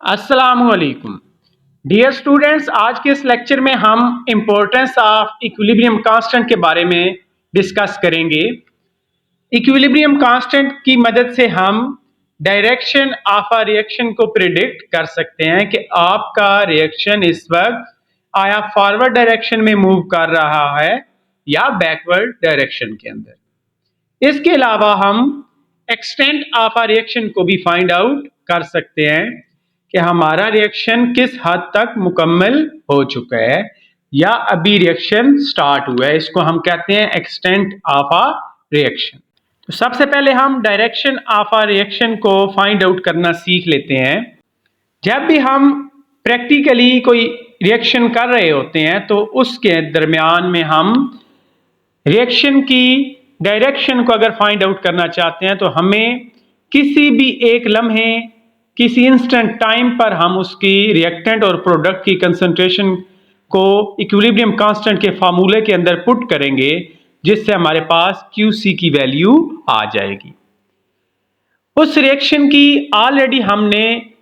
अस्सलामुअलैकुम dear students, आज के इस लेक्चर में हम इम्पोर्टेंस ऑफ इक्विलिब्रियम कांस्टेंट के बारे में डिस्कस करेंगे। इक्विलिब्रियम कांस्टेंट की मदद से हम डायरेक्शन ऑफ अ रिएक्शन को प्रिडिक्ट कर सकते हैं कि आपका रिएक्शन इस वक्त आया फॉरवर्ड डायरेक्शन में मूव कर रहा है या बैकवर्ड डायरेक्शन के अंदर। इसके अलावा हम एक्सटेंट ऑफ अ रिएक्शन को भी फाइंड आउट कर सकते हैं कि हमारा रिएक्शन किस हद तक मुकम्मल हो चुका है या अभी रिएक्शन स्टार्ट हुआ है। इसको हम कहते हैं एक्सटेंट ऑफ अ रिएक्शन। तो सबसे पहले हम डायरेक्शन ऑफ अ रिएक्शन को फाइंड आउट करना सीख लेते हैं। जब भी हम प्रैक्टिकली कोई रिएक्शन कर रहे होते हैं तो उसके दरमियान में हम रिएक्शन की डायरेक्शन को अगर फाइंड आउट करना चाहते हैं तो हमें किसी भी एक लम्हे, किसी इंस्टेंट टाइम पर हम उसकी रिएक्टेंट और प्रोडक्ट की कंसंट्रेशन को इक्विलिब्रियम कांस्टेंट के फार्मूले के अंदर पुट करेंगे, जिससे हमारे पास QC की वैल्यू आ जाएगी। उस रिएक्शन की ऑलरेडी हमने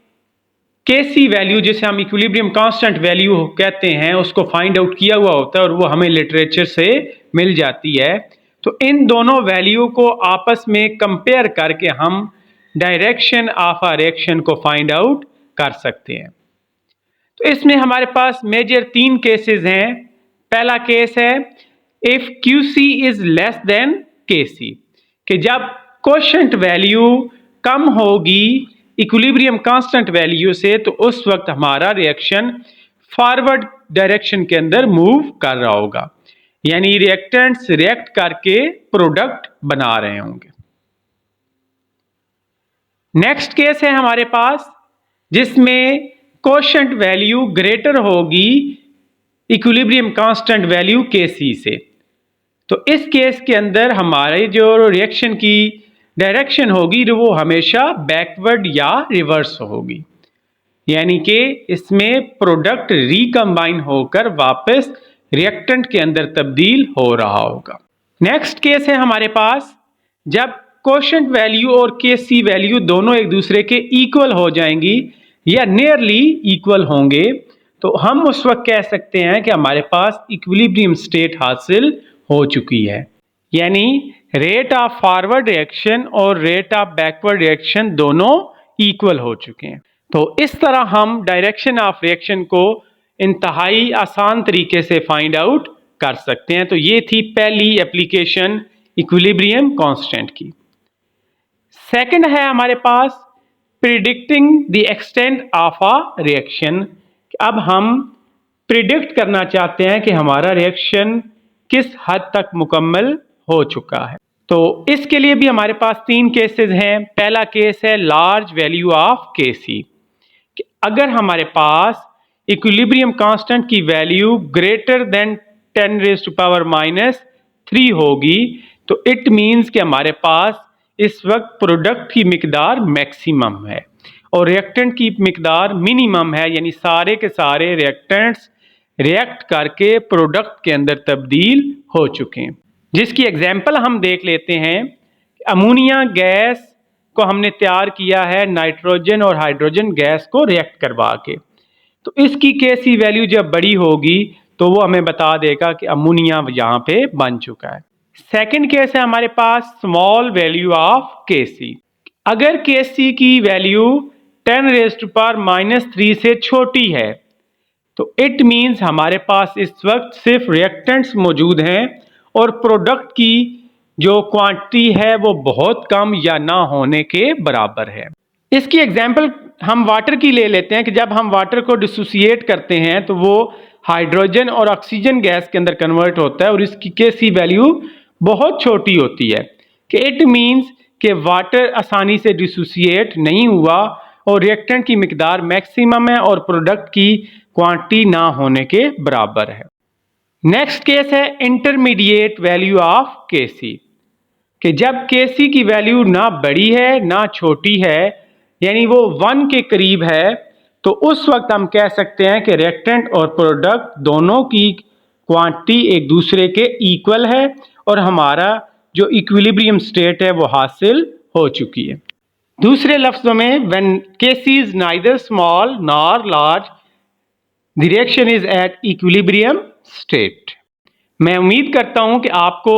KC वैल्यू, जिसे हम इक्विलिब्रियम कांस्टेंट वैल्यू कहते हैं, उसको फाइंड आउट किया हुआ होता है और वो हमें लिटरेचर से मिल जाती है। तो इन दोनों वैल्यू को आपस में कंपेयर करके हम डायरेक्शन ऑफ अ रिएक्शन को फाइंड आउट कर सकते हैं। तो इसमें हमारे पास मेजर 3 केसेस हैं। पहला केस है if QC is less than KC, कि जब कोशेंट वैल्यू कम होगी इक्विलिब्रियम कांस्टेंट वैल्यू से तो उस वक्त हमारा रिएक्शन फॉरवर्ड डायरेक्शन के अंदर मूव कर रहा होगा, यानी रिएक्टेंट्स रिएक्ट करके प्रोडक्ट बना रहे होंगे। नेक्स्ट केस है हमारे पास जिसमें कोशेंट वैल्यू ग्रेटर होगी इक्विलिब्रियम कांस्टेंट वैल्यू KC से। तो इस केस के अंदर हमारे जो रिएक्शन की डायरेक्शन होगी वो हमेशा बैकवर्ड या रिवर्स होगी, यानी कि इसमें प्रोडक्ट रिकंबाइन होकर वापस रिएक्टेंट के अंदर तब्दील हो रहा होगा। नेक्स्ट केस है हमारे पास जब कोशेंट वैल्यू और KC वैल्यू दोनों एक दूसरे के इक्वल हो जाएंगी या नियरली इक्वल होंगे, तो हम उस वक्त कह सकते हैं कि हमारे पास इक्विलिब्रियम स्टेट हासिल हो चुकी है, यानी रेट ऑफ फॉरवर्ड रिएक्शन और रेट ऑफ बैकवर्ड रिएक्शन दोनों इक्वल हो चुके हैं। तो इस तरह हम डायरेक्शन ऑफ रिएक्शन को इंतहाई आसान तरीके से फाइंड आउट कर सकते हैं। तो ये थी पहली एप्लीकेशन इक्विलिब्रियम कांस्टेंट की। सेकंड है हमारे पास predicting the extent of a reaction. अब हम प्रिडिक्ट करना चाहते हैं कि हमारा रिएक्शन किस हद तक मुकम्मल हो चुका है। तो इसके लिए भी हमारे पास 3 केसेस हैं। पहला केस है लार्ज वैल्यू ऑफ KC, कि अगर हमारे पास इक्विलिब्रियम कांस्टेंट की वैल्यू ग्रेटर देन 10⁻³ होगी तो इट मीन्स कि हमारे पास इस वक्त प्रोडक्ट की मिकदार मैक्सिमम है और रिएक्टेंट की मिकदार मिनिमम है, यानी सारे के सारे रिएक्टेंट्स रिएक्ट करके प्रोडक्ट के अंदर तब्दील हो चुके हैं। जिसकी एग्जाम्पल हम देख लेते हैं। अमोनिया गैस को हमने तैयार किया है नाइट्रोजन और हाइड्रोजन गैस को रिएक्ट करवा के, तो इसकी KC वैल्यू जब बड़ी होगी तो वो हमें बता देगा कि अमोनिया यहाँ पे बन चुका है। सेकंड केस है हमारे पास स्मॉल वैल्यू ऑफ KC। अगर KC की वैल्यू 10⁻³ से छोटी है तो इट मीन्स हमारे पास इस वक्त सिर्फ रिएक्टेंट्स मौजूद हैं और प्रोडक्ट की जो क्वांटिटी है वो बहुत कम या ना होने के बराबर है। इसकी एग्जांपल हम वाटर की ले लेते हैं कि जब हम वाटर को डिसोसिएट करते हैं तो वो हाइड्रोजन और ऑक्सीजन गैस के अंदर कन्वर्ट होता है और इसकी KC वैल्यू बहुत छोटी होती है, कि इट मीन्स कि वाटर आसानी से डिसोसिएट नहीं हुआ और रिएक्टेंट की मिकदार मैक्सिमम है और प्रोडक्ट की क्वांटिटी ना होने के बराबर है। नेक्स्ट केस है इंटरमीडिएट वैल्यू ऑफ KC, कि जब KC की वैल्यू ना बड़ी है ना छोटी है, यानी वो 1 के करीब है, तो उस वक्त हम कह सकते हैं कि रिएक्टेंट और प्रोडक्ट दोनों की क्वांटिटी एक दूसरे के इक्वल है और हमारा जो इक्विलिब्रियम स्टेट है वो हासिल हो चुकी है। दूसरे लफ्जों में when KC is neither small nor large the reaction is at equilibrium state. मैं उम्मीद करता हूं कि आपको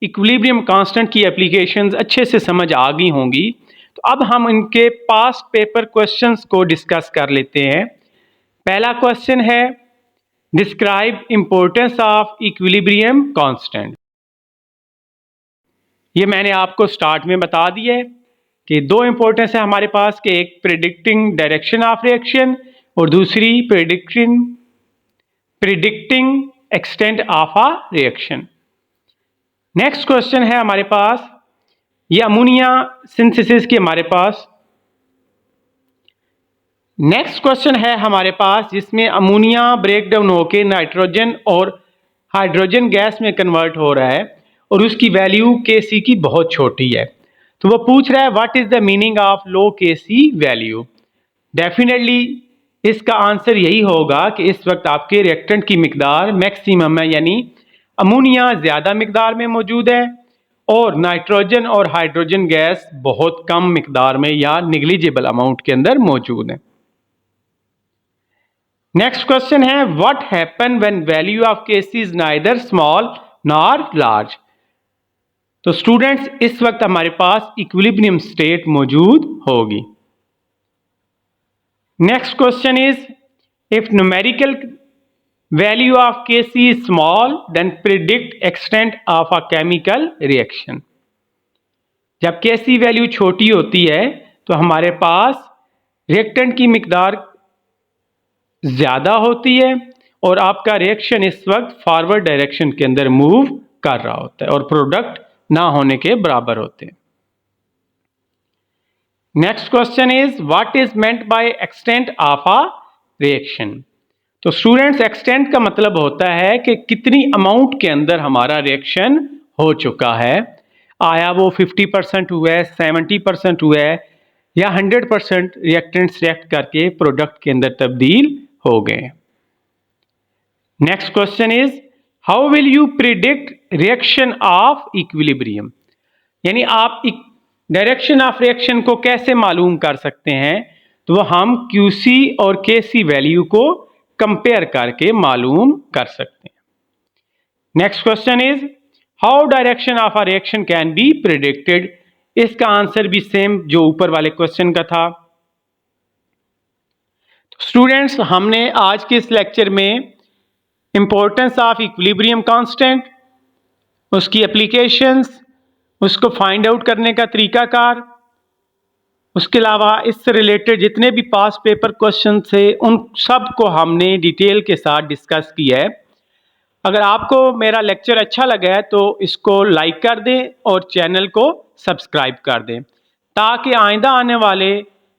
इक्विलिब्रियम कांस्टेंट की एप्लीकेशंस अच्छे से समझ आ गई होंगी। तो अब हम इनके पास्ट पेपर क्वेश्चंस को डिस्कस कर लेते हैं। पहला क्वेश्चन है describe importance of equilibrium constant. ये मैंने आपको स्टार्ट में बता दिया है कि दो इंपॉर्टेंस है हमारे पास कि एक प्रिडिक्टिंग डायरेक्शन ऑफ रिएक्शन और दूसरी predicting extent of a reaction. Next question है हमारे पास ये अमोनिया सिंथेसिस की हमारे पास नेक्स्ट क्वेश्चन है हमारे पास जिसमें अमोनिया ब्रेक डाउन होकर नाइट्रोजन और हाइड्रोजन गैस में कन्वर्ट हो रहा है और उसकी वैल्यू Kc की बहुत छोटी है। तो वो पूछ रहा है what is the meaning of low Kc value. Definitely इसका आंसर यही होगा कि इस वक्त आपके रिएक्टेंट की मिकदार मैक्सिमम है, यानी अमोनिया ज्यादा मिकदार में मौजूद है और नाइट्रोजन और हाइड्रोजन गैस बहुत कम मिकदार में या निग्लिजिबल अमाउंट के अंदर मौजूद है। नेक्स्ट क्वेश्चन है what happen when value of Kc is neither small nor large. तो स्टूडेंट्स इस वक्त हमारे पास इक्विलिब्रियम स्टेट मौजूद होगी। Next question is if numerical value of Kc is small then predict extent of a chemical reaction. जब Kc value छोटी होती है तो हमारे पास रिएक्टेंट की मिकदार ज्यादा होती है और आपका रिएक्शन इस वक्त फॉरवर्ड डायरेक्शन के अंदर मूव कर रहा होता है और प्रोडक्ट ना होने के बराबर होते हैं। Next question is what is meant by extent of a reaction. तो स्टूडेंट्स एक्सटेंट का मतलब होता है कि कितनी अमाउंट के अंदर हमारा रिएक्शन हो चुका है, आया वो 50% हुआ है, 70% हुआ है या 100% रिएक्टेंट्स रिएक्ट करके प्रोडक्ट के अंदर तब्दील हो गए। Next question is how will you predict reaction of equilibrium, यानी आप डायरेक्शन ऑफ रिएक्शन को कैसे मालूम कर सकते हैं। तो वो हम Qc और Kc वैल्यू को कंपेयर करके मालूम कर सकते हैं। Next question is how direction of a reaction can be predicted. इसका आंसर भी सेम जो ऊपर वाले क्वेश्चन का था। स्टूडेंट्स हमने आज के इस लेक्चर में इंपॉर्टेंस ऑफ इक्विलिब्रियम कांस्टेंट, उसकी एप्लीकेशंस, उसको फाइंड आउट करने का तरीकाकार, उसके अलावा इससे रिलेटेड जितने भी पास पेपर क्वेश्चन थे उन सब को हमने डिटेल के साथ डिस्कस किया है। अगर आपको मेरा लेक्चर अच्छा लगा है तो इसको लाइक कर दें और चैनल को सब्सक्राइब कर दें ताकि आइंदा आने वाले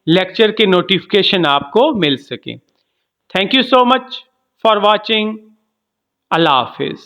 लेक्चर के नोटिफिकेशन आपको मिल सके। Thank you so much for watching. अल्लाह हाफिज़।